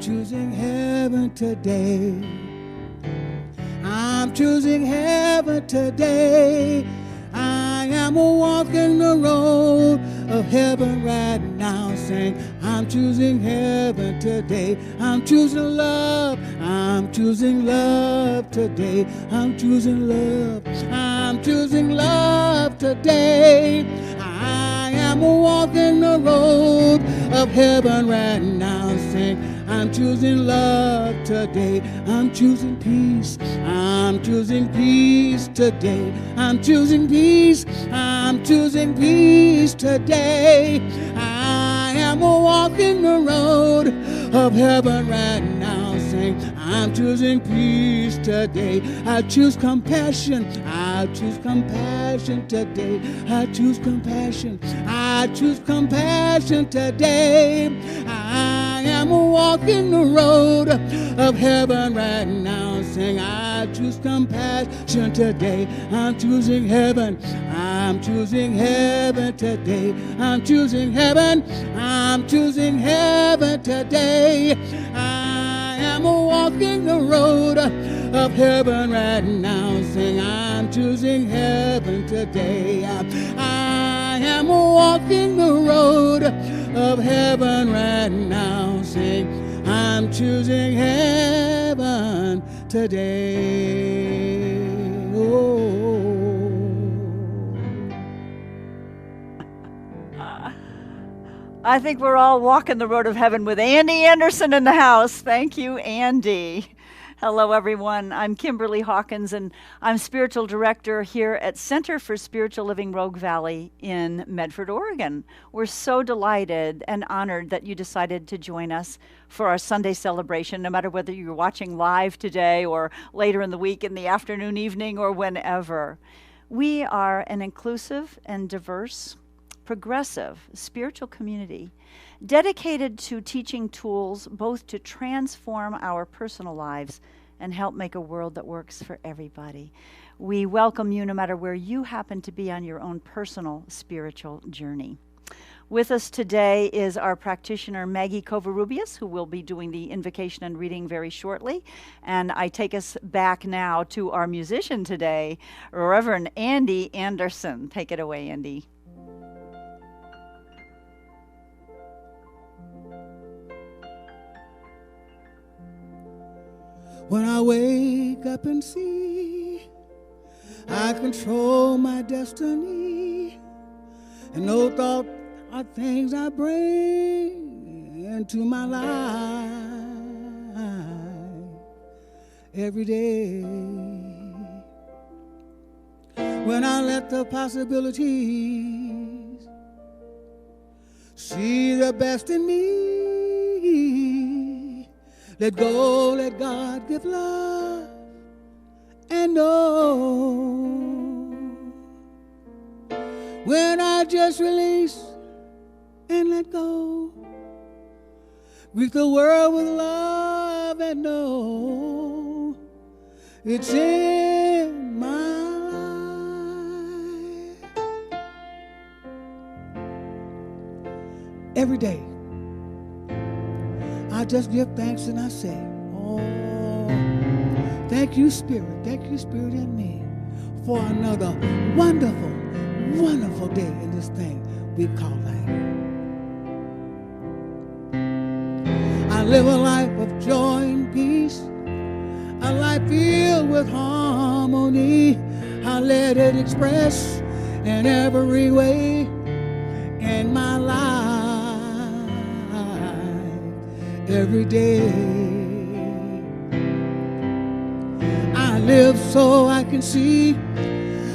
choosing heaven today. I'm choosing heaven today. I am walking the road of heaven right now, saying, I'm choosing heaven today. I'm choosing love. I'm choosing love today. I'm choosing love. I'm choosing love today. I am walking the road of heaven right now, saying, I'm choosing love today. I'm choosing peace. I'm choosing peace today. I'm choosing peace. I'm choosing peace today. I am walking the road of heaven right now, saying, I'm choosing peace today. I choose compassion. I choose compassion today. I choose compassion. I choose compassion today. I am walking the road of heaven right now, saying, I choose compassion today. I'm choosing heaven. I'm choosing heaven today. I'm choosing heaven. I'm choosing heaven today. I am walking the road of heaven right now, saying, I'm choosing heaven today. I am walking the road of heaven right now, saying, I'm choosing heaven today. Oh. I think we're all walking the road of heaven with Andy Anderson in the house. Thank you, Andy. Hello, everyone. I'm Kimberly Hawkins, and I'm Spiritual Director here at Center for Spiritual Living Rogue Valley in Medford, Oregon. We're so delighted and honored that you decided to join us for our Sunday celebration, no matter whether you're watching live today or later in the week, in the afternoon, evening, or whenever. We are an inclusive and diverse, progressive spiritual community dedicated to teaching tools both to transform our personal lives and help make a world that works for everybody. We welcome you no matter where you happen to be on your own personal spiritual journey. With us today is our practitioner, Maggie Covarrubias, who will be doing the invocation and reading very shortly. And I take us back now to our musician today, Reverend Andy Anderson. Take it away, Andy. When I wake up and see I control my destiny, and no thought are things I bring into my life every day. When I let the possibilities see the best in me, let go, let God give love, and know. When I just release and let go, greet the world with love, and know it's in my life. Every day I just give thanks and I say, oh, thank you, Spirit in me, for another wonderful, wonderful day in this thing we call life. I live a life of joy and peace, a life filled with harmony. I let it express in every way in my life. Every day I live so I can see,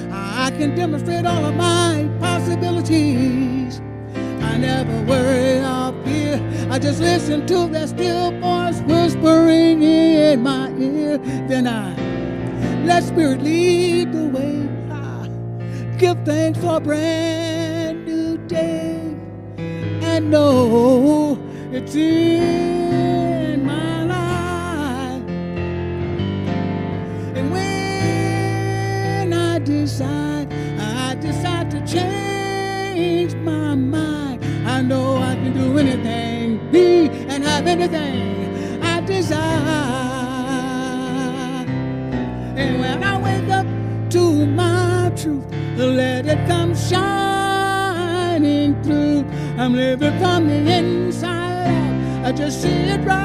I can demonstrate all of my possibilities. I never worry or fear, I just listen to that still voice whispering in my ear. Then I let Spirit lead the way. I give thanks for a brand new day, and know it's in my life. And when I decide to change my mind, I know I can do anything, be and have anything inside. And when I wake up to my truth, let it come shining through. I'm living from the inside out. I just see it right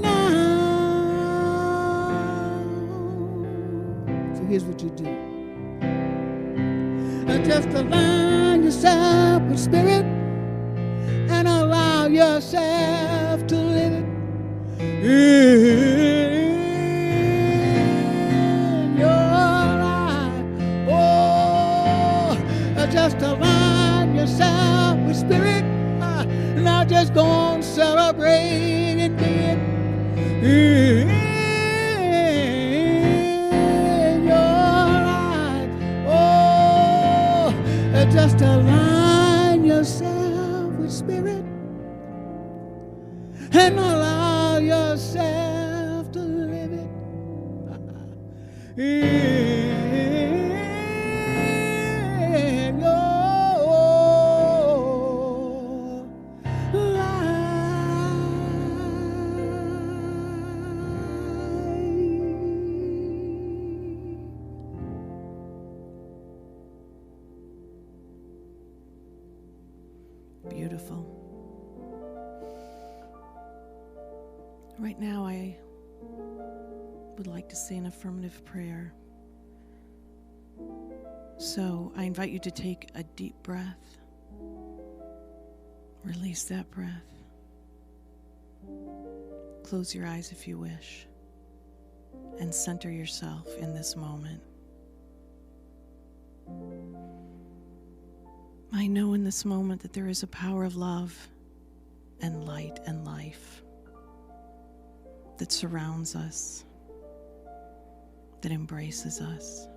now. So here's what you do. Just align yourself with spirit and allow yourself to live it in your life. Oh, just align yourself with spirit. Now just go on, celebrate and be it in your life. Oh, just align yourself with spirit and allow yourself to live it in your Beautiful. Right now, I would like to say an affirmative prayer. So I invite you to take a deep breath. Release that breath. Close your eyes if you wish, and center yourself in this moment. I know in this moment that there is a power of love and light and life that surrounds us, that embraces us,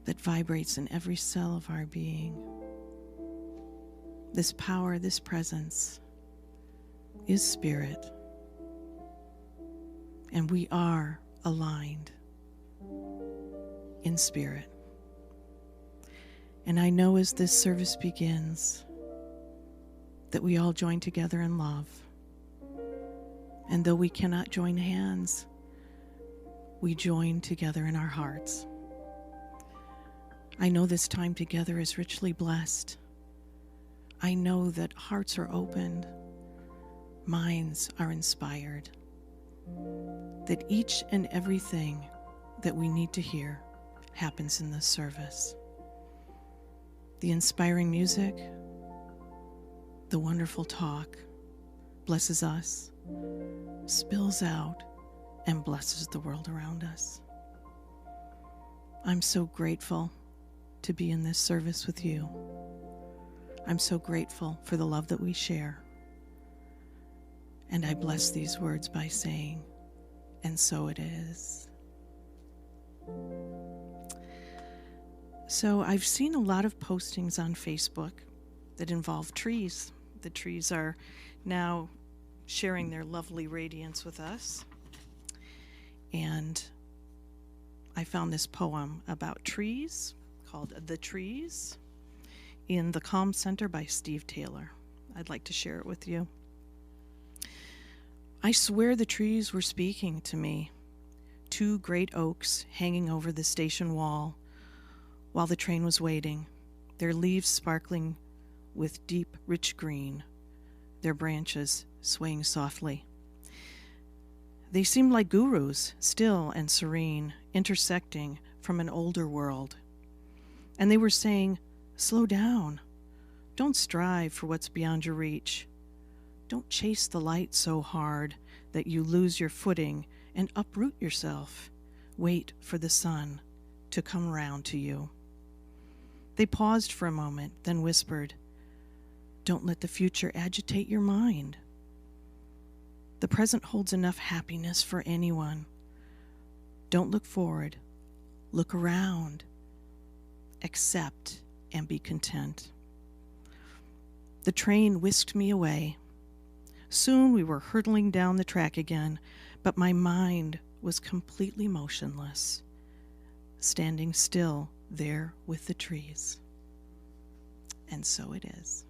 that vibrates in every cell of our being. This power, this presence is spirit, and we are aligned in spirit. And I know as this service begins that we all join together in love. And though we cannot join hands, we join together in our hearts. I know this time together is richly blessed. I know that hearts are opened, minds are inspired, that each and everything that we need to hear happens in this service. The inspiring music, the wonderful talk blesses us, spills out, and blesses the world around us. I'm so grateful to be in this service with you. I'm so grateful for the love that we share. And I bless these words by saying, and so it is. So I've seen a lot of postings on Facebook that involve trees. The trees are now sharing their lovely radiance with us. And I found this poem about trees called The Trees in the Calm Center by Steve Taylor. I'd like to share it with you. I swear the trees were speaking to me. 2 great oaks hanging over the station wall while the train was waiting, their leaves sparkling with deep, rich green, their branches swaying softly. They seemed like gurus, still and serene, intersecting from an older world. And they were saying, slow down. Don't strive for what's beyond your reach. Don't chase the light so hard that you lose your footing and uproot yourself. Wait for the sun to come round to you. They paused for a moment, then whispered, don't let the future agitate your mind. The present holds enough happiness for anyone. Don't look forward, look around, accept and be content. The train whisked me away. Soon we were hurtling down the track again, but my mind was completely motionless, standing still there with the trees. And so it is.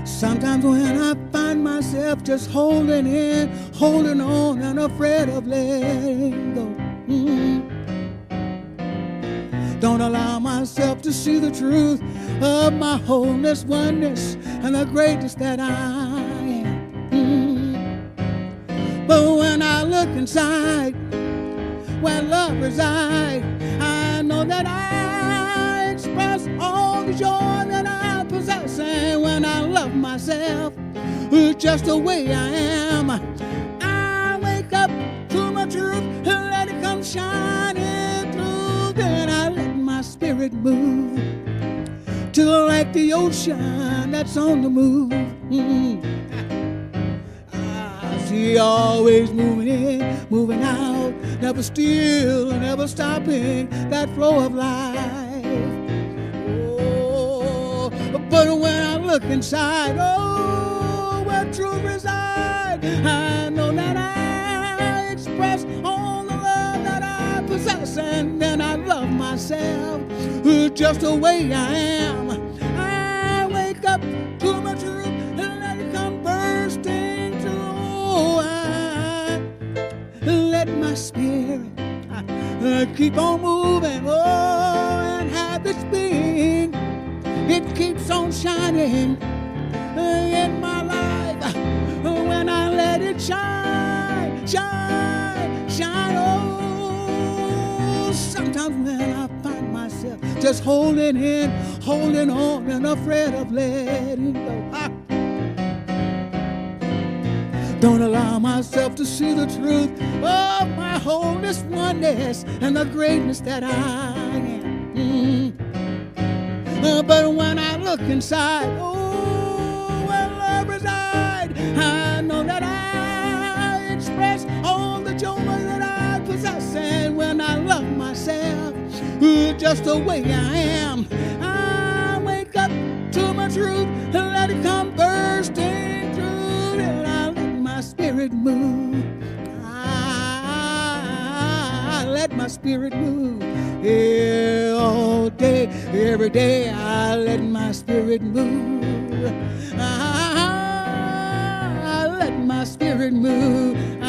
Sometimes when I find myself just holding in, holding on, and afraid of letting go. Don't allow myself to see the truth of my wholeness, oneness, and the greatness that I am. But when I look inside, where love resides, I know that I express all the joy that I possess. And when I love myself just the way I am, I wake up to my truth and let it come shining through. Then I let my spirit move to like the ocean that's on the move. She always moving in, moving out, never still, never stopping that flow of life. Oh, but when I look inside, oh, where truth resides, I know that I express all the love that I possess, and then I love myself just the way I am. I wake up to my truth and let it come bursting through. I let my spirit keep on moving, oh, and have its being. It keeps on shining in my life when I let it shine, shine, shine. Oh, sometimes when I find myself just holding in, holding on, and afraid of letting go. Don't allow myself to see the truth of my wholeness, oneness, and the greatness that I am. But when I look inside, oh, where love resides, I know that I express all the joy that I possess. And when I love myself just the way I am, I wake up to my truth and let it come bursting through. And I let my spirit move. I let my spirit move. Yeah, all day, every day, I let my spirit move. I let my spirit move. I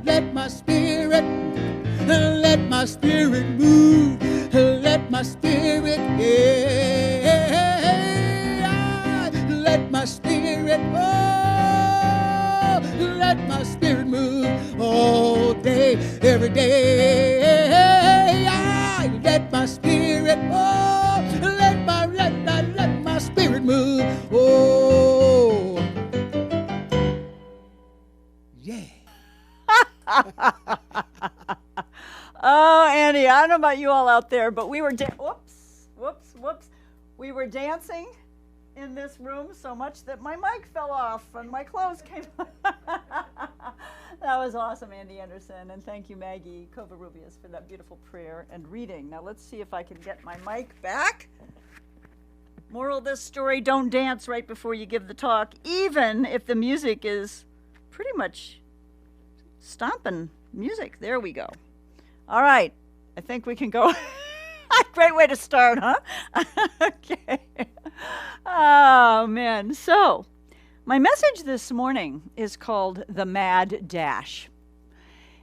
let my spirit move. Let my spirit, yeah, let my spirit, oh, let my spirit move all day, every day. I let my spirit, oh, let my spirit move. Oh, yeah. Oh, Andy, I don't know about you all out there, but we were whoops. We were dancing in this room so much that my mic fell off and my clothes came That was awesome, Andy Anderson, and thank you, Maggie Covarrubias, for that beautiful prayer and reading. Now let's see if I can get my mic back. Moral of this story, don't dance right before you give the talk, even if the music is pretty much stomping music. There we go. All right, I think we can go. Great way to start, huh? Okay. Oh, man. So, my message this morning is called The Mad Dash.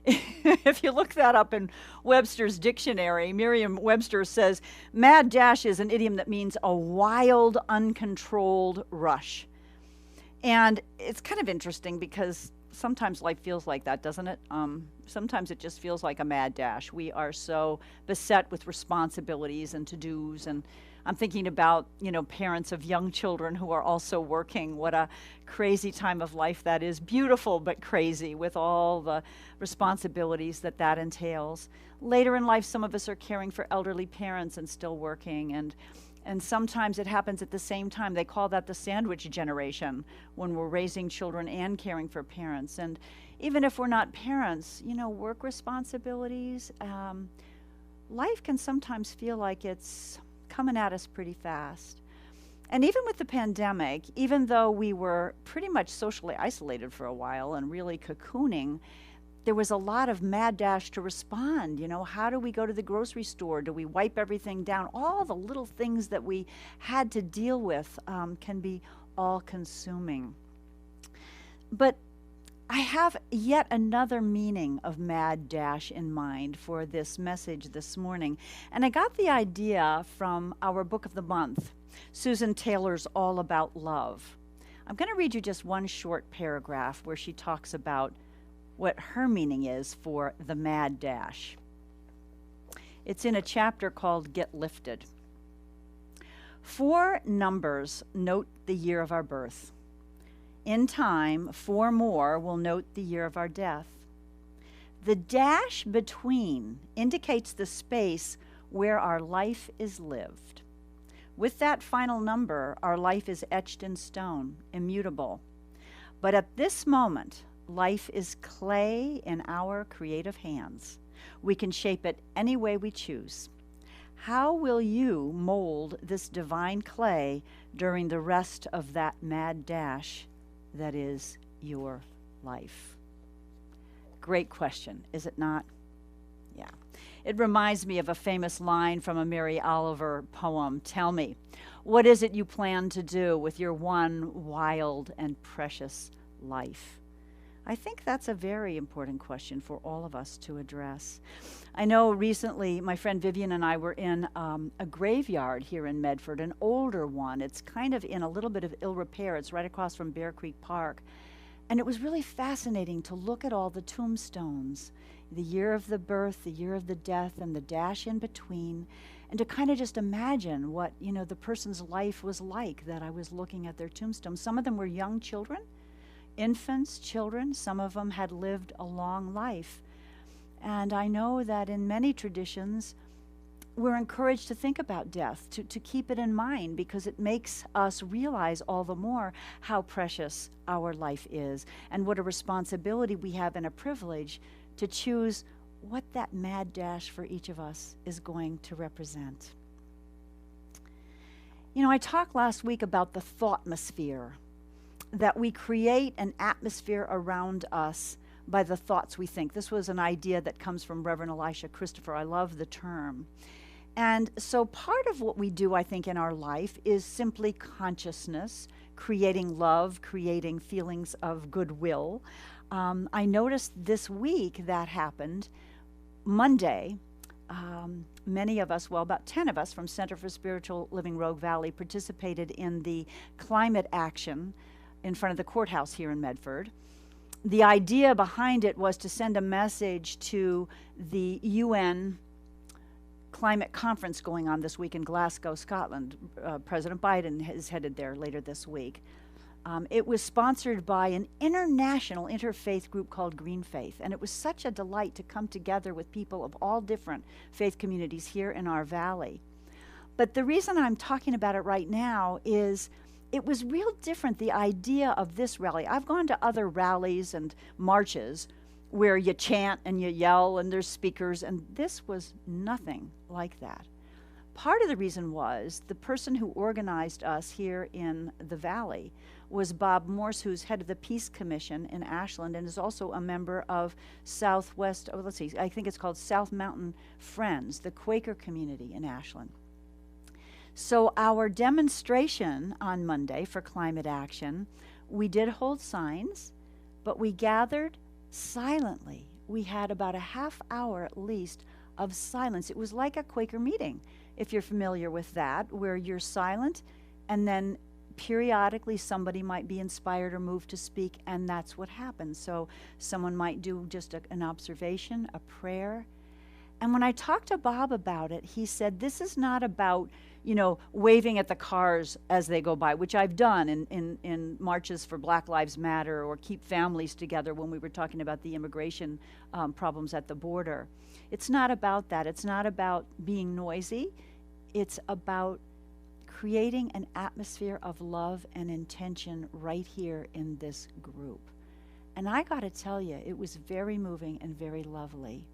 If you look that up in Webster's dictionary, Merriam-Webster says, mad dash is an idiom that means a wild, uncontrolled rush. And it's kind of interesting because sometimes life feels like that, doesn't it? Sometimes it just feels like a mad dash. We are so beset with responsibilities and to-dos, and I'm thinking about, parents of young children who are also working. What a crazy time of life that is. Beautiful, but crazy with all the responsibilities that entails. Later in life, some of us are caring for elderly parents and still working, and And sometimes it happens at the same time. They call that the sandwich generation, when we're raising children and caring for parents. And even if we're not parents, work responsibilities, life can sometimes feel like it's coming at us pretty fast. And even with the pandemic, even though we were pretty much socially isolated for a while and really cocooning, there was a lot of mad dash to respond. How do we go to the grocery store? Do we wipe everything down? All the little things that we had to deal with can be all-consuming. But I have yet another meaning of mad dash in mind for this message this morning. And I got the idea from our book of the month, Susan Taylor's All About Love. I'm going to read you just one short paragraph where she talks about what her meaning is for the mad dash. It's in a chapter called Get Lifted. 4 numbers note the year of our birth. In time, 4 more will note the year of our death. The dash between indicates the space where our life is lived. With that final number, our life is etched in stone, immutable. But at this moment, life is clay in our creative hands. We can shape it any way we choose. How will you mold this divine clay during the rest of that mad dash that is your life? Great question, is it not? Yeah. It reminds me of a famous line from a Mary Oliver poem. Tell me, what is it you plan to do with your one wild and precious life? I think that's a very important question for all of us to address. I know recently my friend Vivian and I were in a graveyard here in Medford, an older one. It's kind of in a little bit of ill repair. It's right across from Bear Creek Park. And it was really fascinating to look at all the tombstones, the year of the birth, the year of the death, and the dash in between, and to kind of just imagine what, the person's life was like that I was looking at their tombstone. Some of them were young children, infants, children. Some of them had lived a long life. And I know that in many traditions, we're encouraged to think about death, to keep it in mind, because it makes us realize all the more how precious our life is and what a responsibility we have and a privilege to choose what that mad dash for each of us is going to represent. I talked last week about the thoughtmosphere, that we create an atmosphere around us by the thoughts we think. This was an idea that comes from Reverend Elisha Christopher. I love the term. And so part of what we do, I think, in our life is simply consciousness, creating love, creating feelings of goodwill. I noticed this week that happened. Monday, many of us, well, about 10 of us from Center for Spiritual Living Rogue Valley participated in the climate action in front of the courthouse here in Medford. The idea behind it was to send a message to the UN climate conference going on this week in Glasgow, Scotland. President Biden is headed there later this week. It was sponsored by an international interfaith group called Green Faith, and it was such a delight to come together with people of all different faith communities here in our valley. But the reason I'm talking about it right now is it was real different, the idea of this rally. I've gone to other rallies and marches where you chant and you yell and there's speakers, and this was nothing like that. Part of the reason was the person who organized us here in the valley was Bob Morse, who's head of the Peace Commission in Ashland and is also a member of I think it's called South Mountain Friends, the Quaker community in Ashland. So our demonstration on Monday for climate action, we did hold signs, but we gathered silently. We had about a half hour at least of silence. It was like a Quaker meeting, if you're familiar with that, where you're silent and then periodically somebody might be inspired or moved to speak, and that's what happens. So someone might do just an observation, a prayer. And when I talked to Bob about it, he said, this is not about, waving at the cars as they go by, which I've done in marches for Black Lives Matter or Keep Families Together when we were talking about the immigration problems at the border. It's not about that. It's not about being noisy. It's about creating an atmosphere of love and intention right here in this group. And I got to tell you, it was very moving and very lovely.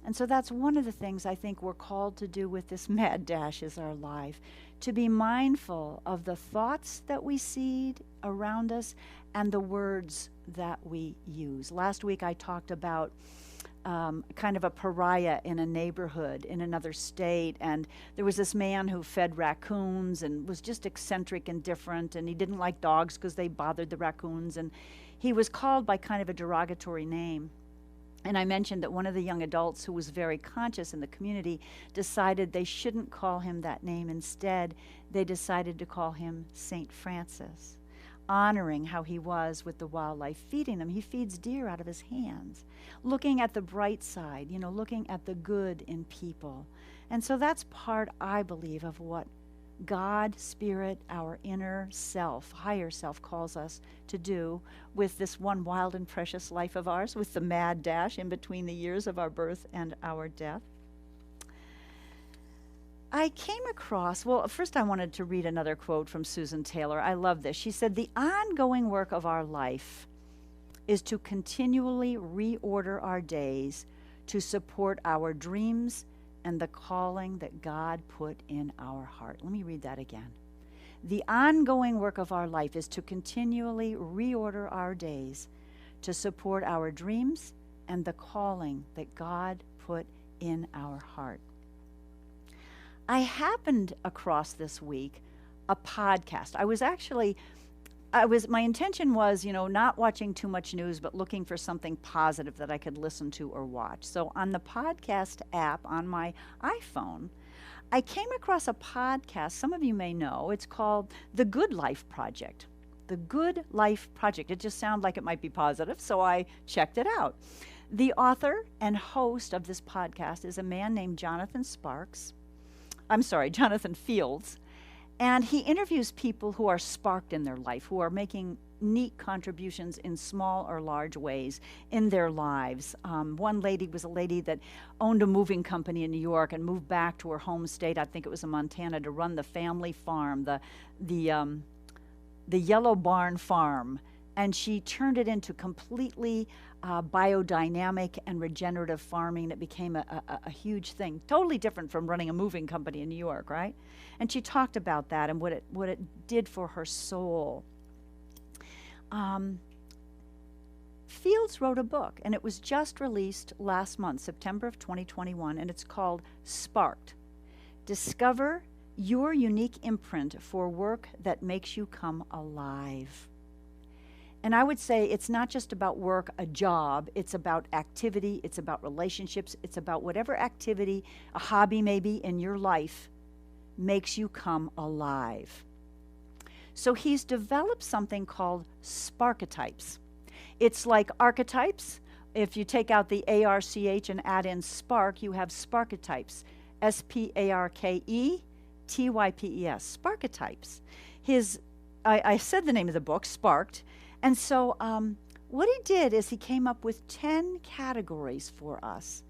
And so that's one of the things I think we're called to do with this Mad Dash is our life, to be mindful of the thoughts that we seed around us and the words that we use. Last week I talked about kind of a pariah in a neighborhood in another state, and there was this man who fed raccoons and was just eccentric and different, and he didn't like dogs because they bothered the raccoons, and he was called by kind of a derogatory name. And I mentioned that one of the young adults who was very conscious in the community decided they shouldn't call him that name. Instead, they decided to call him St. Francis, honoring how he was with the wildlife, feeding them. He feeds deer out of his hands, looking at the bright side, looking at the good in people. And so that's part, I believe, of what God, Spirit, our inner self, higher self, calls us to do with this one wild and precious life of ours, with the mad dash in between the years of our birth and our death. I came across, well, first I wanted to read another quote from Susan Taylor. I love this. She said, "The ongoing work of our life is to continually reorder our days to support our dreams and the calling that God put in our heart." Let me read that again. The ongoing work of our life is to continually reorder our days to support our dreams and the calling that God put in our heart. I happened across this week a podcast. My intention was, not watching too much news, but looking for something positive that I could listen to or watch. So on the podcast app on my iPhone, I came across a podcast, some of you may know. It's called The Good Life Project. The Good Life Project. It just sounded like it might be positive, so I checked it out. The author and host of this podcast is a man named Jonathan Fields. And he interviews people who are sparked in their life, who are making neat contributions in small or large ways in their lives. One lady was a lady that owned a moving company in New York and moved back to her home state, I think it was in Montana, to run the family farm, the Yellow Barn Farm. And she turned it into completely biodynamic and regenerative farming that became a huge thing, totally different from running a moving company in New York, right? And she talked about that and what it did for her soul. Fields wrote a book, and it was just released last month, September of 2021, and it's called Sparked. Discover your unique imprint for work that makes you come alive. And I would say it's not just about work, a job. It's about activity. It's about relationships. It's about whatever activity, a hobby maybe in your life, makes you come alive. So he's developed something called sparketypes. It's like archetypes. If you take out the ARCH and add in spark, you have sparketypes. SPARKETYPES, sparketypes. I said the name of the book, Sparked. And so what he did is he came up with 10 categories for us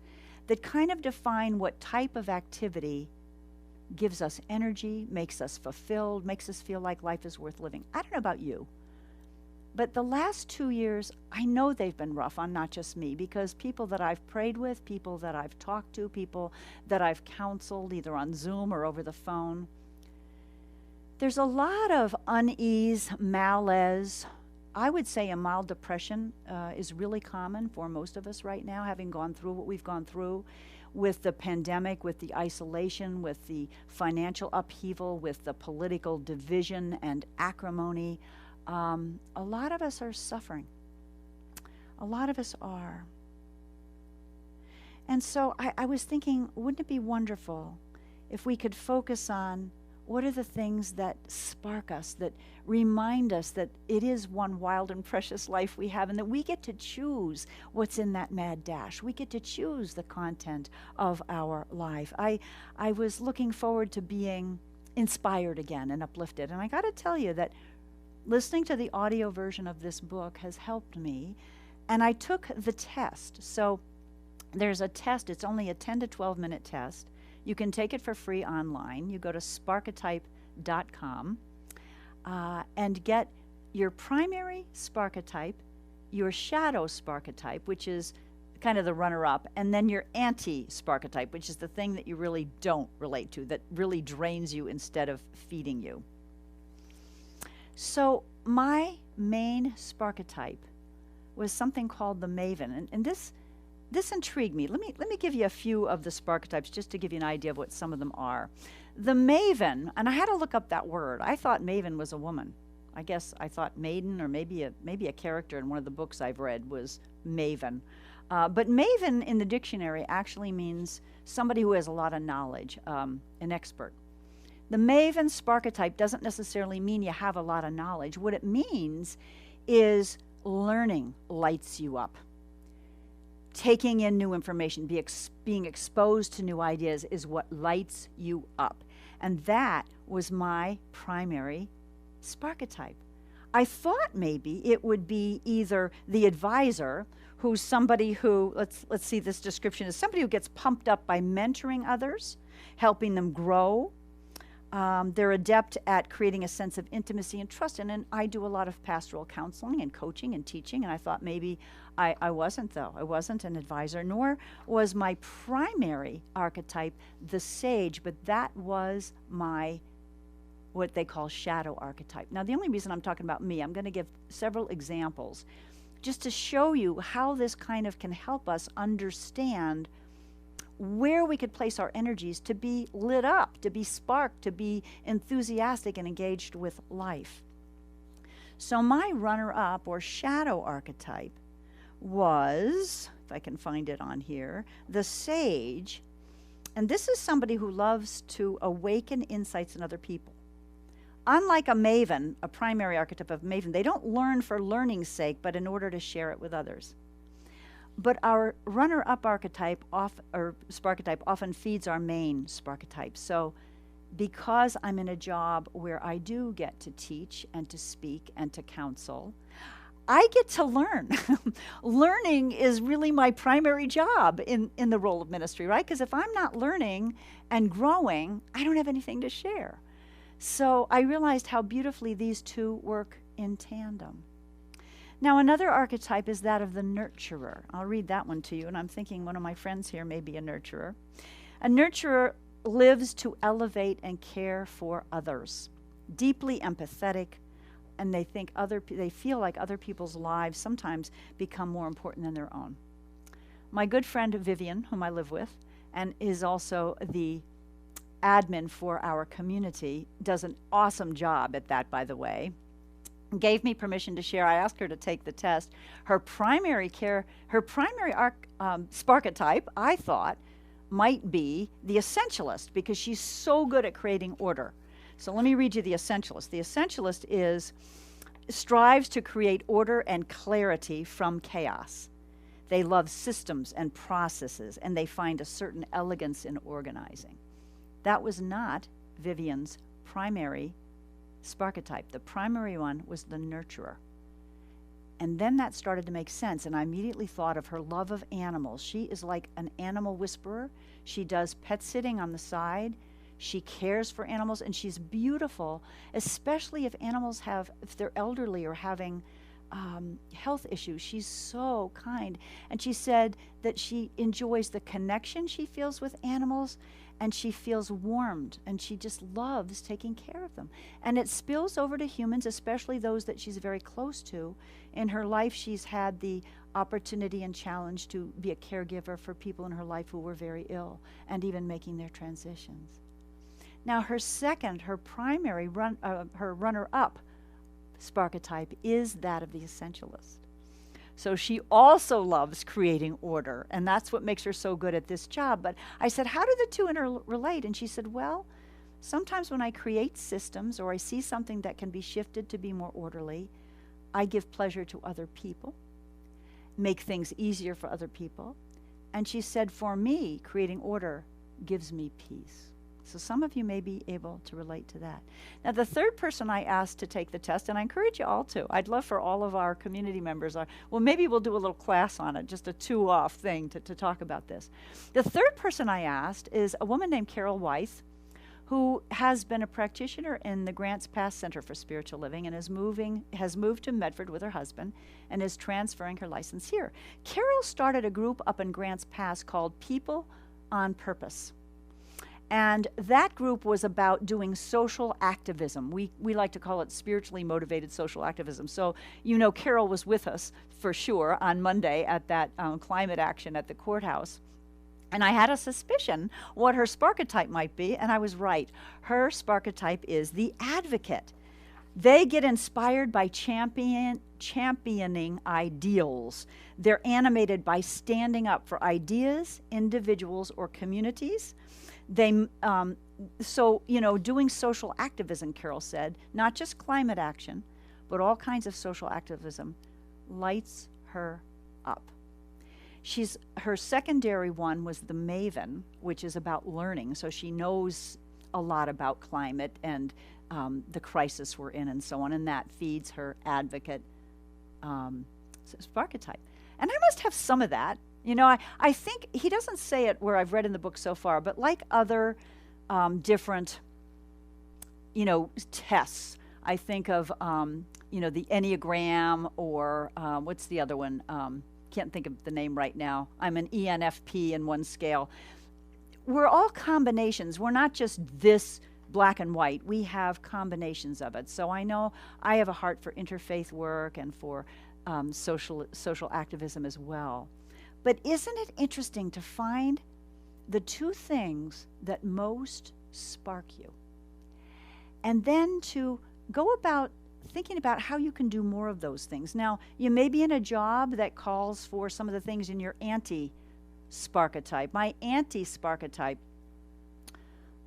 that kind of define what type of activity gives us energy, makes us fulfilled, makes us feel like life is worth living. I don't know about you, but the last 2 years, I know they've been rough on not just me, because people that I've prayed with, people that I've talked to, people that I've counseled either on Zoom or over the phone, there's a lot of unease, malaise. I would say a mild depression is really common for most of us right now, having gone through what we've gone through with the pandemic, with the isolation, with the financial upheaval, with the political division and acrimony. A lot of us are suffering. A lot of us are. And so I was thinking, wouldn't it be wonderful if we could focus on what are the things that spark us, that remind us that it is one wild and precious life we have, and that we get to choose what's in that mad dash. We get to choose the content of our life. I was looking forward to being inspired again and uplifted. And I got to tell you that listening to the audio version of this book has helped me. And I took the test. So there's a test. It's only a 10 to 12 minute test. You can take it for free online. You go to sparketype.com CSLRV.com, and get your primary sparketype, your shadow sparketype, which is kind of the runner-up, and then your anti-sparketype, which is the thing that you really don't relate to, that really drains you instead of feeding you. So my main sparketype was something called the Maven, and this intrigued me. Let me give you a few of the sparketypes just to give you an idea of what some of them are. The Maven, and I had to look up that word. I thought Maven was a woman. I guess I thought maiden, or maybe a character in one of the books I've read was Maven. But Maven in the dictionary actually means somebody who has a lot of knowledge, an expert. The Maven sparketype doesn't necessarily mean you have a lot of knowledge. What it means is learning lights you up. Taking in new information, being exposed to new ideas is what lights you up. And that was my primary sparketype. I thought maybe it would be either the advisor, who's somebody who, let's see, this description is somebody who gets pumped up by mentoring others, helping them grow. They're adept at creating a sense of intimacy and trust. And I do a lot of pastoral counseling and coaching and teaching, and I thought maybe I wasn't, though. I wasn't an advisor, nor was my primary archetype the sage, but that was my what they call shadow archetype. Now, the only reason I'm talking about me, I'm going to give several examples just to show you how this kind of can help us understand where we could place our energies to be lit up, to be sparked, to be enthusiastic and engaged with life. So my runner-up or shadow archetype was, if I can find it on here, the sage. And this is somebody who loves to awaken insights in other people. Unlike a maven, a primary archetype of maven, they don't learn for learning's sake, but in order to share it with others. But our runner-up archetype or sparketype often feeds our main sparketype. So because I'm in a job where I do get to teach and to speak and to counsel, I get to learn. Learning is really my primary job in the role of ministry, right? Because if I'm not learning and growing, I don't have anything to share. So I realized how beautifully these two work in tandem. Now, another archetype is that of the nurturer. I'll read that one to you, and I'm thinking one of my friends here may be a nurturer. A nurturer lives to elevate and care for others, deeply empathetic, and they feel like other people's lives sometimes become more important than their own. My good friend Vivian, whom I live with, and is also the admin for our community, does an awesome job at that, by the way, gave me permission to share. I asked her to take the test. Her primary sparketype, I thought, might be the essentialist, because she's so good at creating order. So let me read you the essentialist. The essentialist strives to create order and clarity from chaos. They love systems and processes, and they find a certain elegance in organizing. That was not Vivian's primary sparketype. The primary one was the nurturer. And then that started to make sense, and I immediately thought of her love of animals. She is like an animal whisperer. She does pet sitting on the side. She cares for animals, and she's beautiful, especially if they're elderly or having health issues. She's so kind. And she said that she enjoys the connection she feels with animals, and she feels warmed, and she just loves taking care of them. And it spills over to humans, especially those that she's very close to. In her life, she's had the opportunity and challenge to be a caregiver for people in her life who were very ill, and even making their transitions. Now, her primary her runner-up sparketype is that of the essentialist. So she also loves creating order, and that's what makes her so good at this job. But I said, how do the two interrelate? And she said, well, sometimes when I create systems or I see something that can be shifted to be more orderly, I give pleasure to other people, make things easier for other people. And she said, for me, creating order gives me peace. So some of you may be able to relate to that. Now, the third person I asked to take the test, and I encourage you all to, I'd love for all of our community members, maybe we'll do a little class on it, just a two-off thing to talk about this. The third person I asked is a woman named Carol Weiss, who has been a practitioner in the Grants Pass Center for Spiritual Living and has moved to Medford with her husband and is transferring her license here. Carol started a group up in Grants Pass called People on Purpose. And that group was about doing social activism. We like to call it spiritually motivated social activism. So, you know, Carol was with us for sure on Monday at that climate action at the courthouse. And I had a suspicion what her sparketype might be, and I was right. Her sparketype is the advocate. They get inspired by championing ideals. They're animated by standing up for ideas, individuals, or communities. Doing social activism, Carol said, not just climate action, but all kinds of social activism, lights her up. Her secondary one was the Maven, which is about learning. So she knows a lot about climate and the crisis we're in and so on, and that feeds her advocate archetype. And I must have some of that. You know, I think he doesn't say it where I've read in the book so far, but like other different, tests, I think of, the Enneagram or what's the other one? Can't think of the name right now. I'm an ENFP in one scale. We're all combinations. We're not just this black and white. We have combinations of it. So I know I have a heart for interfaith work and for social activism as well. But isn't it interesting to find the two things that most spark you? And then to go about thinking about how you can do more of those things. Now, you may be in a job that calls for some of the things in your anti-sparketype. My anti-sparketype,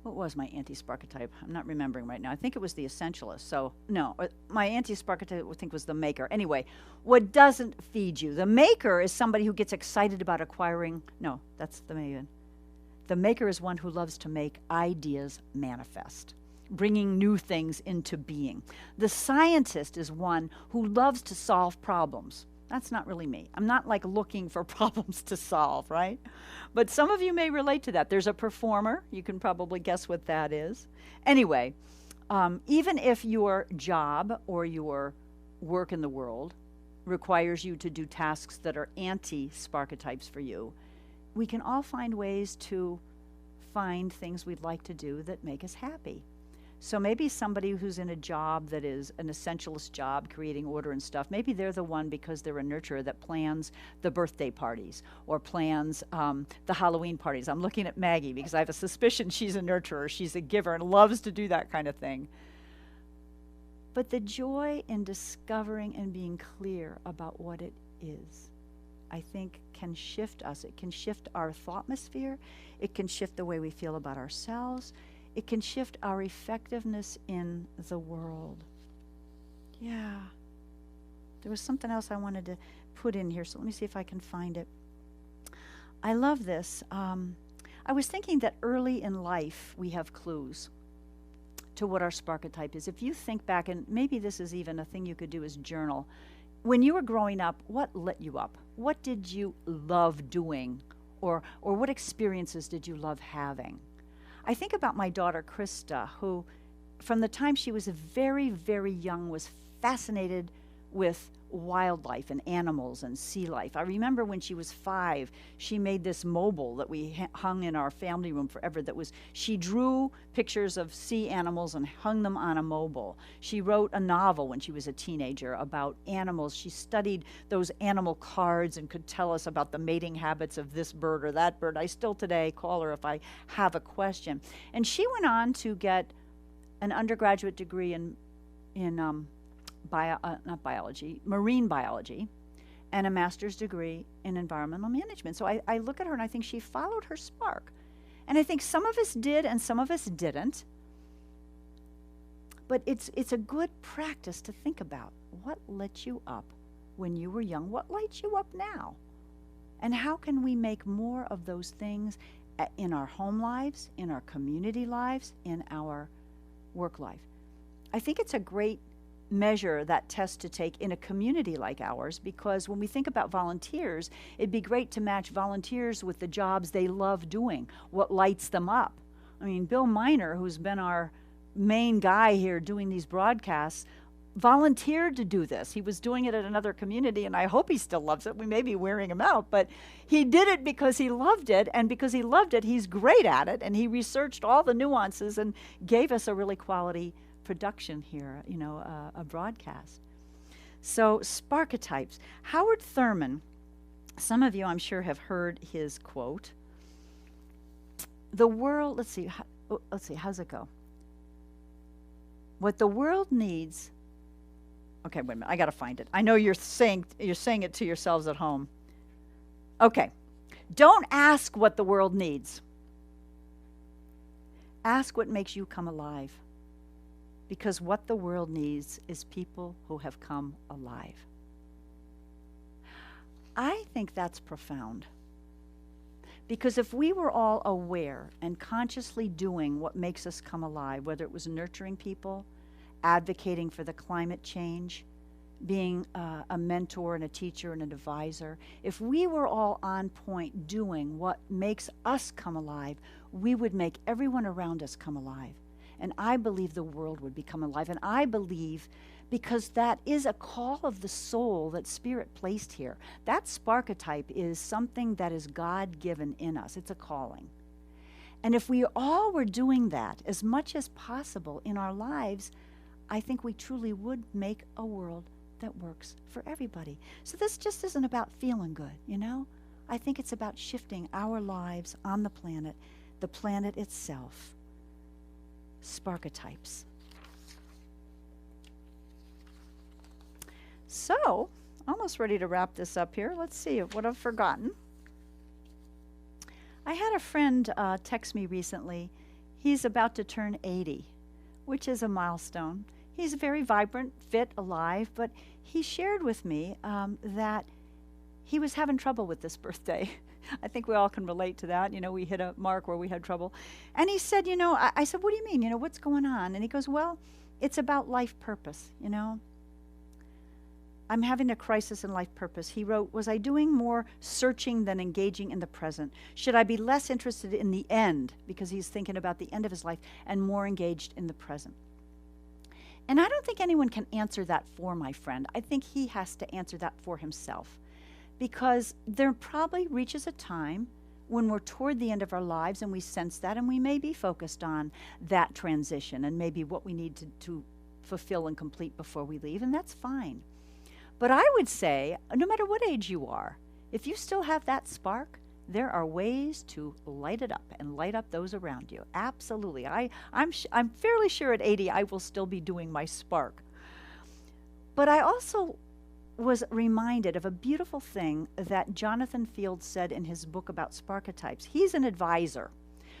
what was my anti-sparketype? I'm not remembering right now. I think it was the essentialist. So, no, my anti-sparketype I think was the maker. Anyway, what doesn't feed you? The maker is somebody who gets excited about acquiring, no, that's the maven. The maker is one who loves to make ideas manifest, bringing new things into being. The scientist is one who loves to solve problems. That's not really me. I'm not like looking for problems to solve, right? But some of you may relate to that. There's a performer. You can probably guess what that is. Anyway, even if your job or your work in the world requires you to do tasks that are anti-sparketypes for you, we can all find ways to find things we'd like to do that make us happy. So maybe somebody who's in a job that is an essentialist job, creating order and stuff, maybe they're the one because they're a nurturer that plans the birthday parties or plans the Halloween parties. I'm looking at Maggie because I have a suspicion she's a nurturer. She's a giver and loves to do that kind of thing. But the joy in discovering and being clear about what it is, I think can shift us. It can shift our thoughtmosphere. It can shift the way we feel about ourselves. It can shift our effectiveness in the world. Yeah. There was something else I wanted to put in here, so let me see if I can find it. I love this. I was thinking that early in life we have clues to what our sparketype is. If you think back, and maybe this is even a thing you could do as journal, when you were growing up, what lit you up? What did you love doing? Or what experiences did you love having? I think about my daughter, Krista, who from the time she was very, very young was fascinated with wildlife and animals and sea life. I remember when she was 5, she made this mobile that we hung in our family room forever she drew pictures of sea animals and hung them on a mobile. She wrote a novel when she was a teenager about animals. She studied those animal cards and could tell us about the mating habits of this bird or that bird. I still today call her if I have a question. And she went on to get an undergraduate degree in marine biology, and a master's degree in environmental management. So I look at her and I think she followed her spark. And I think some of us did and some of us didn't. But it's a good practice to think about what lit you up when you were young, what lights you up now, and how can we make more of those things in our home lives, in our community lives, in our work life. I think it's a great measure, that test to take in a community like ours, because when we think about volunteers, it'd be great to match volunteers with the jobs they love doing, what lights them up. I mean, Bill Miner, who's been our main guy here doing these broadcasts, volunteered to do this. He was doing it at another community, and I hope he still loves it. We may be wearing him out, but he did it because he loved it, and because he loved it, he's great at it, and he researched all the nuances and gave us a really quality production here, a broadcast. So, Sparketypes. Howard Thurman, some of you I'm sure have heard his quote. The world, let's see, how's it go? What the world needs. Okay, wait a minute. I got to find it. I know you're saying it to yourselves at home. Okay. Don't ask what the world needs. Ask what makes you come alive. Because what the world needs is people who have come alive. I think that's profound. Because if we were all aware and consciously doing what makes us come alive, whether it was nurturing people, advocating for the climate change, being a mentor and a teacher and an advisor, if we were all on point doing what makes us come alive, we would make everyone around us come alive. And I believe the world would become alive. And I believe, because that is a call of the soul that Spirit placed here. That Sparketype is something that is God-given in us. It's a calling. And if we all were doing that as much as possible in our lives, I think we truly would make a world that works for everybody. So this just isn't about feeling good, I think it's about shifting our lives on the planet itself. Sparketypes. So, almost ready to wrap this up here. Let's see what I've forgotten. I had a friend text me recently. He's about to turn 80, which is a milestone. He's very vibrant, fit, alive, but he shared with me that he was having trouble with this birthday. I think we all can relate to that. We hit a mark where we had trouble. And he said, I said, what do you mean? What's going on? And he goes, well, it's about life purpose, I'm having a crisis in life purpose. He wrote, was I doing more searching than engaging in the present? Should I be less interested in the end, because he's thinking about the end of his life, and more engaged in the present? And I don't think anyone can answer that for my friend. I think he has to answer that for himself. Because there probably reaches a time when we're toward the end of our lives and we sense that, and we may be focused on that transition and maybe what we need to fulfill and complete before we leave, and that's fine. But I would say, no matter what age you are, if you still have that spark, there are ways to light it up and light up those around you. Absolutely. I'm fairly sure at 80 I will still be doing my spark. But I also was reminded of a beautiful thing that Jonathan Fields said in his book about Sparketypes. He's an advisor,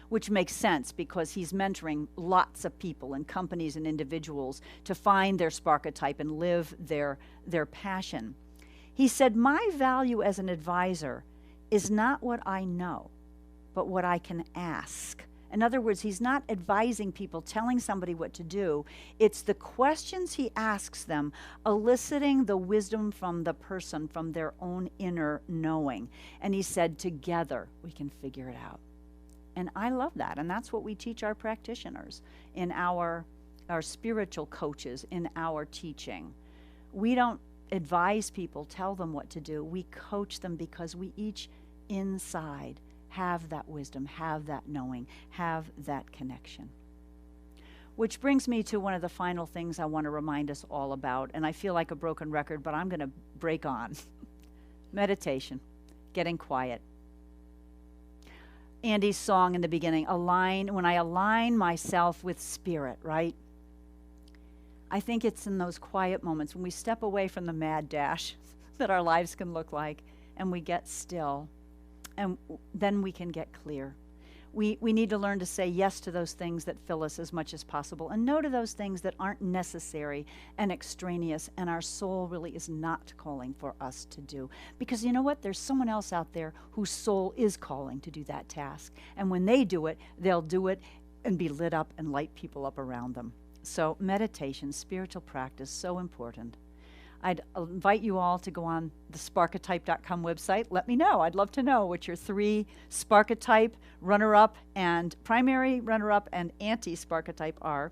which makes sense because he's mentoring lots of people and companies and individuals to find their Sparketype and live their passion. He said, my value as an advisor is not what I know, but what I can ask. In other words, he's not advising people, telling somebody what to do. It's the questions he asks them, eliciting the wisdom from the person, from their own inner knowing. And he said, together we can figure it out. And I love that. And that's what we teach our practitioners in our spiritual coaches in our teaching. We don't advise people, tell them what to do. We coach them because we each inside have that wisdom, have that knowing, have that connection. Which brings me to one of the final things I want to remind us all about, and I feel like a broken record, but I'm going to break on. Meditation, getting quiet. Andy's song in the beginning, when I align myself with Spirit, right? I think it's in those quiet moments when we step away from the mad dash that our lives can look like, and we get still. And then we can get clear. We need to learn to say yes to those things that fill us as much as possible, and no to those things that aren't necessary and extraneous, and our soul really is not calling for us to do. Because you know what? There's someone else out there whose soul is calling to do that task. And when they do it, they'll do it and be lit up and light people up around them. So meditation, spiritual practice, so important. I'd invite you all to go on the sparketype.com website. Let me know. I'd love to know what your 3 Sparketype, runner-up, and primary, runner-up, and anti-Sparketype are.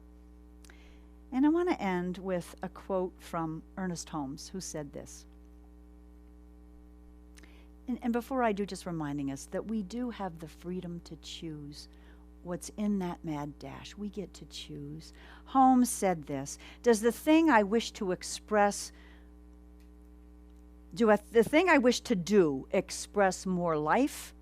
And I want to end with a quote from Ernest Holmes, who said this. And before I do, just reminding us that we do have the freedom to choose what's in that mad dash. We get to choose. Holmes said this: does the thing I wish to express, the thing I wish to do express more life,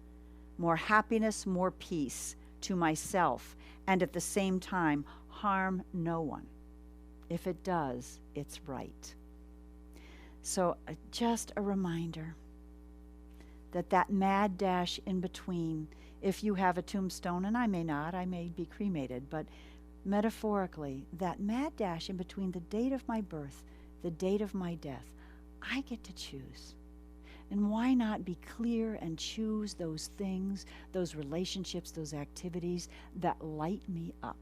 more happiness, more peace to myself, and at the same time harm no one? If it does, it's right. So just a reminder that that mad dash in between, if you have a tombstone, and I may not, I may be cremated, but metaphorically, that mad dash in between the date of my birth, the date of my death, I get to choose. And why not be clear and choose those things, those relationships, those activities that light me up,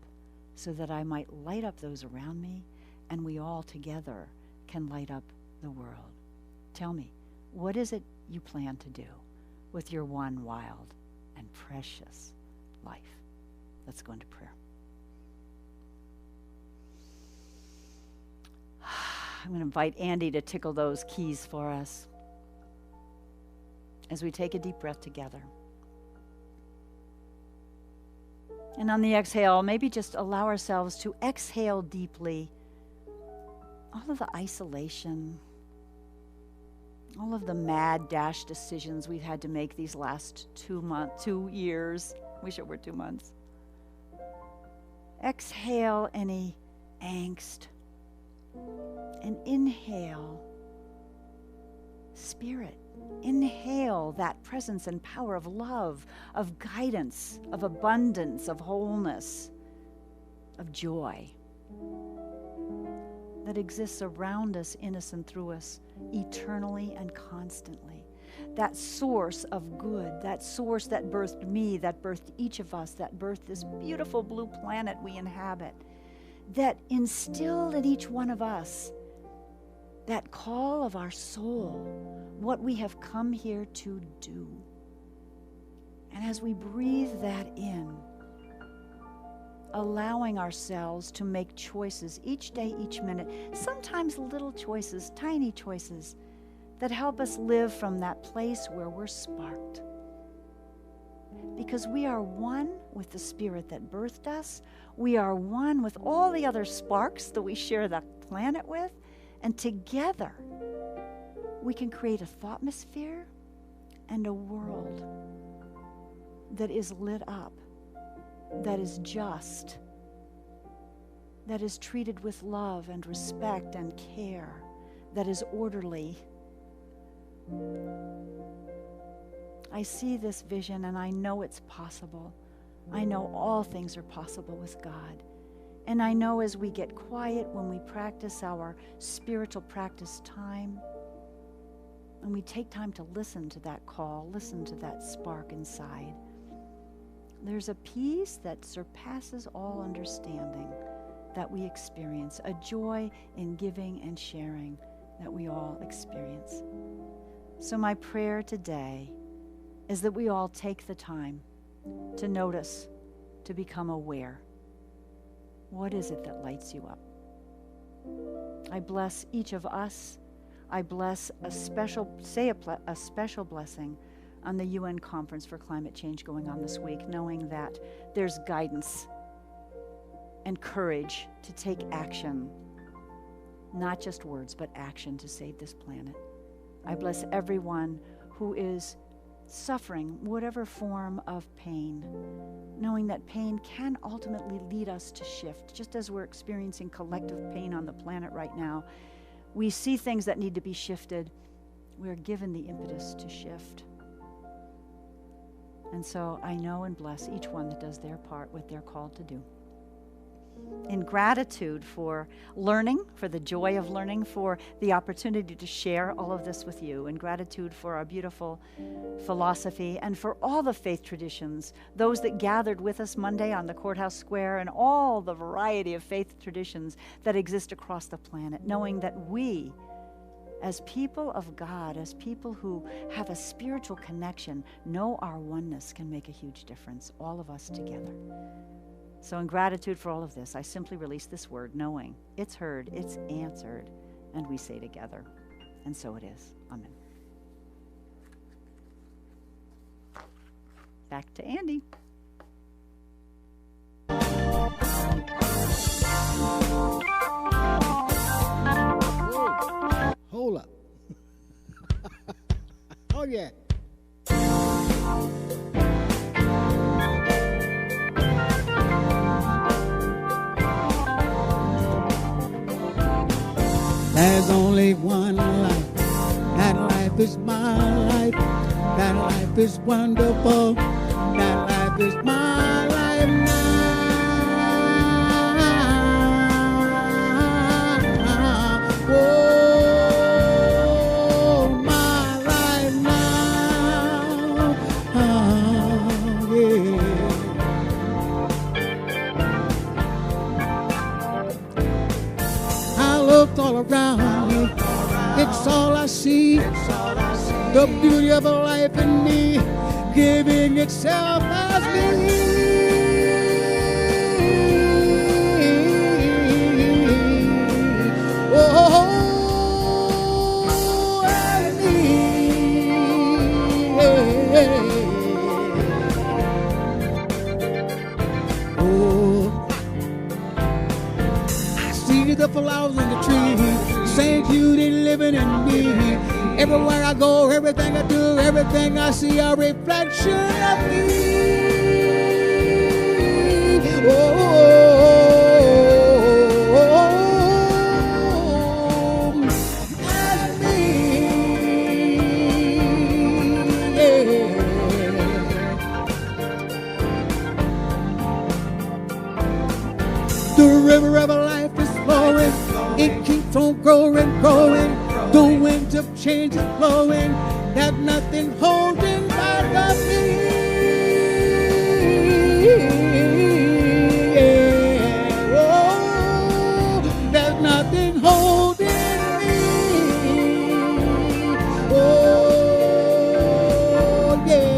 so that I might light up those around me, and we all together can light up the world. Tell me, what is it you plan to do with your one wild and precious life? Let's go into prayer. I'm going to invite Andy to tickle those keys for us as we take a deep breath together. And on the exhale, maybe just allow ourselves to exhale deeply all of the isolation, all of the mad dash decisions we've had to make these last 2 years. Wish it were 2 months. Exhale any angst and inhale Spirit. Inhale that presence and power of love, of guidance, of abundance, of wholeness, of joy that exists around us, in us, and through us, eternally and constantly. That source of good, that source that birthed me, that birthed each of us, that birthed this beautiful blue planet we inhabit, that instilled in each one of us that call of our soul, what we have come here to do. And as we breathe that in, allowing ourselves to make choices each day, each minute, sometimes little choices, tiny choices, that help us live from that place where we're sparked. Because we are one with the Spirit that birthed us. We are one with all the other sparks that we share the planet with. And together, we can create a thoughtmosphere and a world that is lit up, that is just, that is treated with love and respect and care, that is orderly. I see this vision and I know it's possible. I know all things are possible with God. And I know as we get quiet, when we practice our spiritual practice time, and we take time to listen to that call, listen to that spark inside, there's a peace that surpasses all understanding that we experience, a joy in giving and sharing that we all experience. So my prayer today is that we all take the time to notice, to become aware. What is it that lights you up? I bless each of us. I bless a special blessing on the UN Conference for Climate Change going on this week, knowing that there's guidance and courage to take action, not just words, but action to save this planet. I bless everyone who is suffering whatever form of pain, knowing that pain can ultimately lead us to shift. Just as we're experiencing collective pain on the planet right now, we see things that need to be shifted. We're given the impetus to shift. And so I know and bless each one that does their part, what they're called to do. In gratitude for learning, for the joy of learning, for the opportunity to share all of this with you, in gratitude for our beautiful philosophy and for all the faith traditions, those that gathered with us Monday on the courthouse square, and all the variety of faith traditions that exist across the planet, knowing that we as people of God, as people who have a spiritual connection, know our oneness can make a huge difference, all of us together. So in gratitude for all of this, I simply release this word, knowing it's heard, it's answered, and we say together, and so it is. Amen. Back to Andy. Hold up. Oh, yeah. There's only one life. That life is my life. That life is wonderful. That life is my life now. Oh, my life now. Yeah. I looked all around me. It's all I see. The beauty of a life in me, giving itself as me. Oh, as me. Oh, I see the flowers in the trees, same beauty living in me. Everywhere I go, everything I do, everything I see, a reflection of me. Oh, as me. Yeah. The river of life is flowing, it keeps on growing, growing. The winds of change is blowing, there's nothing holding back of me. Yeah. Oh, there's nothing holding me. Oh, yeah.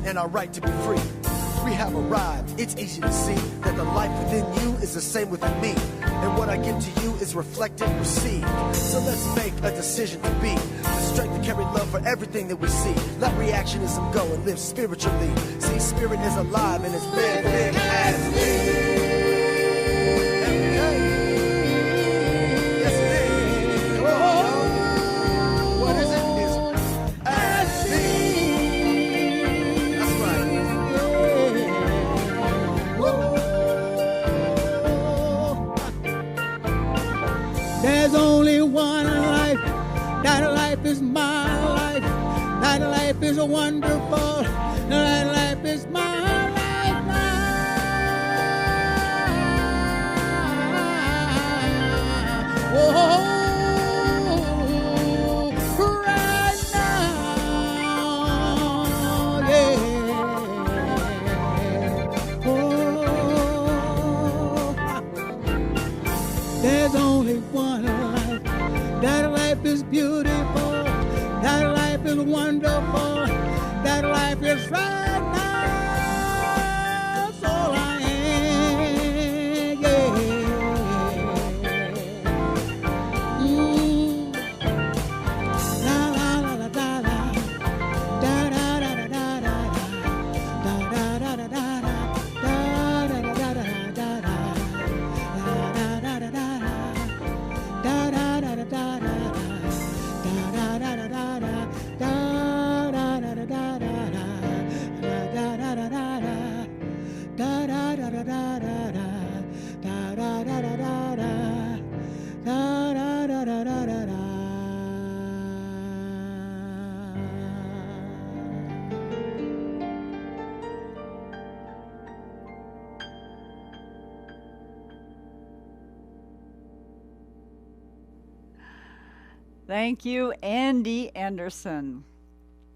And our right to be free. We have arrived. It's easy to see that the life within you is the same within me. And what I give to you is reflected, received. So let's make a decision to be the strength to carry love for everything that we see. Let reactionism go and live spiritually. See, spirit is alive and it's living as me. There's only one life. That life is my life. That life is wonderful. That life is my life now. Oh, right now, yeah. Oh, there's only one life. That life is beautiful. That life is wonderful. That life is right now. That's all I am. Yeah. La la la la la la. Da da da da da da. Da da da da da da. Da da da da da da da. Da da da da da. Da da da da da da. Da da da da da da. Da da da da da da. Thank you, Andy Anderson.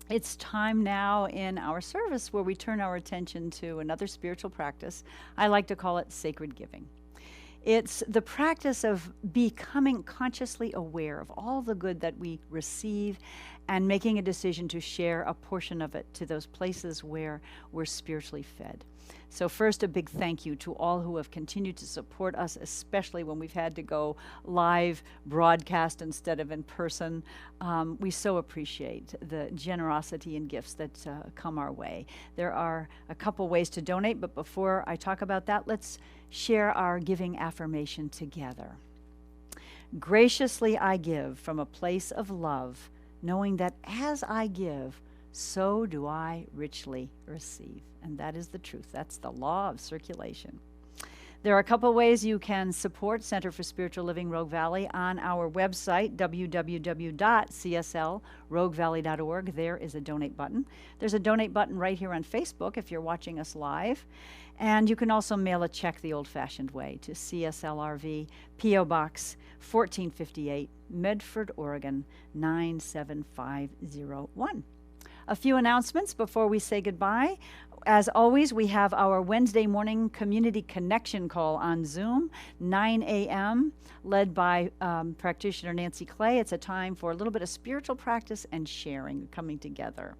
It's time now in our service where we turn our attention to another spiritual practice. I like to call it sacred giving. It's the practice of becoming consciously aware of all the good that we receive and making a decision to share a portion of it to those places where we're spiritually fed. So first, a big thank you to all who have continued to support us, especially when we've had to go live broadcast instead of in person. We so appreciate the generosity and gifts that come our way. There are a couple ways to donate, but before I talk about that, let's share our giving affirmation together. Graciously I give from a place of love, knowing that as I give, so do I richly receive. And that is the truth. That's the law of circulation. There are a couple ways you can support Center for Spiritual Living Rogue Valley on our website, www.cslroguevalley.org. There is a donate button. There's a donate button right here on Facebook if you're watching us live. And you can also mail a check the old-fashioned way to CSL RV, P.O. Box 1458, Medford, Oregon 97501. A few announcements before we say goodbye. As always, we have our Wednesday morning community connection call on Zoom, 9 a.m., led by practitioner Nancy Clay. It's a time for a little bit of spiritual practice and sharing coming together.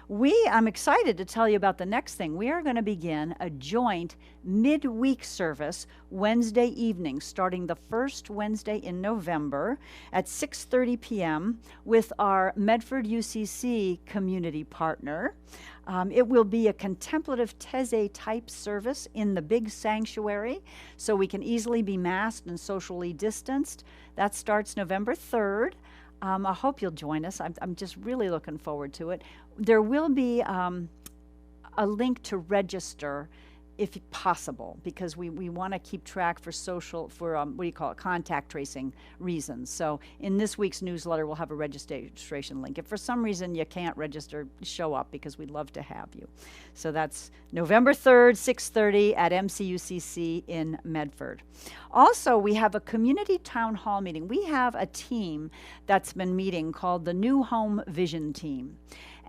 I'm excited to tell you about the next thing. We are going to begin a joint midweek service Wednesday evening, starting the first Wednesday in November at 6:30 p.m. with our Medford UCC community partner. It will be a contemplative Teze type service in the big sanctuary, so we can easily be masked and socially distanced. That starts November 3rd. I hope you'll join us. I'm just really looking forward to it. There will be a link to register if possible, because we want to keep track for contact tracing reasons. So in this week's newsletter, we'll have a registration link. If for some reason you can't register, show up, because we'd love to have you. So that's November 3rd, 6:30 at MCUCC in Medford. Also, we have a community town hall meeting. We have a team that's been meeting called the New Home Vision Team.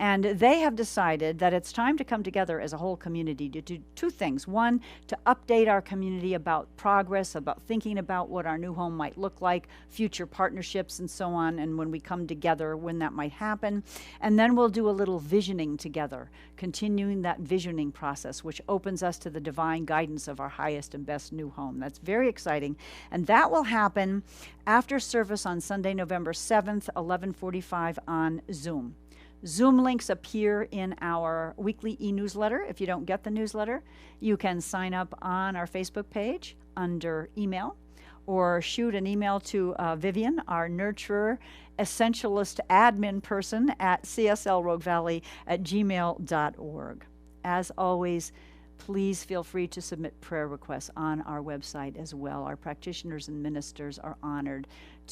And they have decided that it's time to come together as a whole community to do two things. One, to update our community about progress, about thinking about what our new home might look like, future partnerships and so on, and when we come together, when that might happen. And then we'll do a little visioning together, continuing that visioning process, which opens us to the divine guidance of our highest and best new home. That's very exciting. And that will happen after service on Sunday, November 7th, 11:45 on Zoom. Zoom links appear in our weekly e-newsletter. If you don't get the newsletter, you can sign up on our Facebook page under email, or shoot an email to Vivian, our nurturer, essentialist admin person at cslroguevalley@gmail.org. As always, please feel free to submit prayer requests on our website as well. Our practitioners and ministers are honored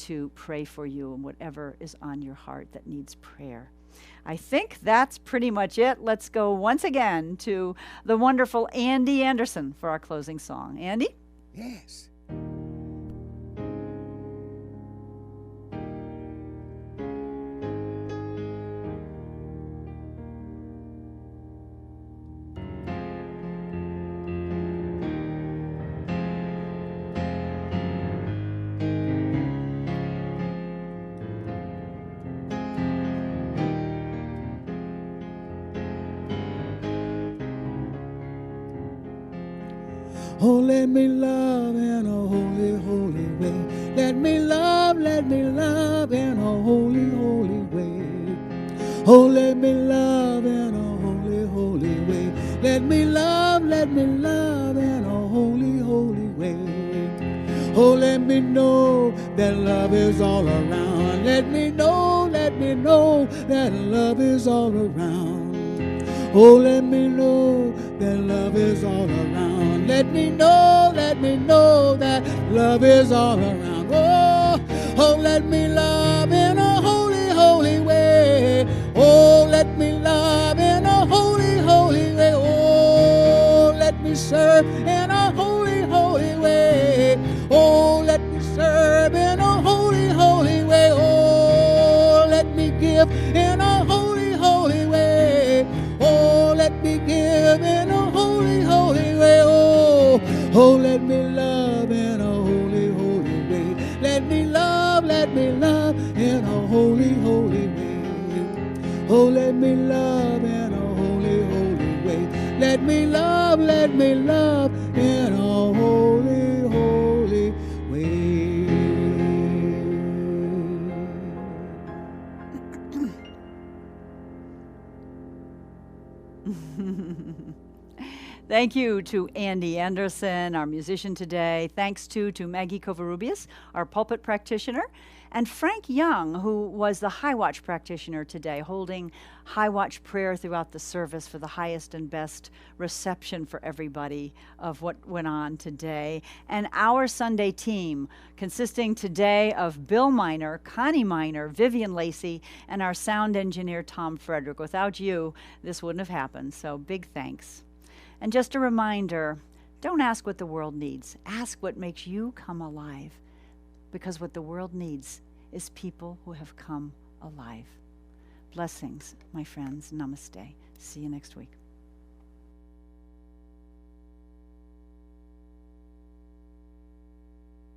to pray for you and whatever is on your heart that needs prayer. I think that's pretty much it. Let's go once again to the wonderful Andy Anderson for our closing song. Andy? Yes. Oh, let me love in a holy, holy way. Let me love in a holy, holy way. Oh, let me love in a holy, holy way. Let me love in a holy, holy way. Oh, let me know that love is all around. Let me know that love is all around. Oh, let me know that love is all around. Let me know that love is all around. Oh, let me love in a holy, holy way. Oh, let me love in a holy, holy way. Oh, let me serve in a holy, holy way. Oh, let me serve in a holy, holy way. Oh, let me love in a holy, holy way. Oh, let me love in a holy, holy way. Let me love in a holy, holy way. Thank you to Andy Anderson, our musician today. Thanks to Maggie Covarrubias, our pulpit practitioner, and Frank Young, who was the High Watch practitioner today, holding High Watch prayer throughout the service for the highest and best reception for everybody of what went on today. And our Sunday team, consisting today of Bill Miner, Connie Miner, Vivian Lacey, and our sound engineer, Tom Frederick. Without you, this wouldn't have happened, so big thanks. And just a reminder, don't ask what the world needs. Ask what makes you come alive. Because what the world needs is people who have come alive. Blessings, my friends. Namaste. See you next week.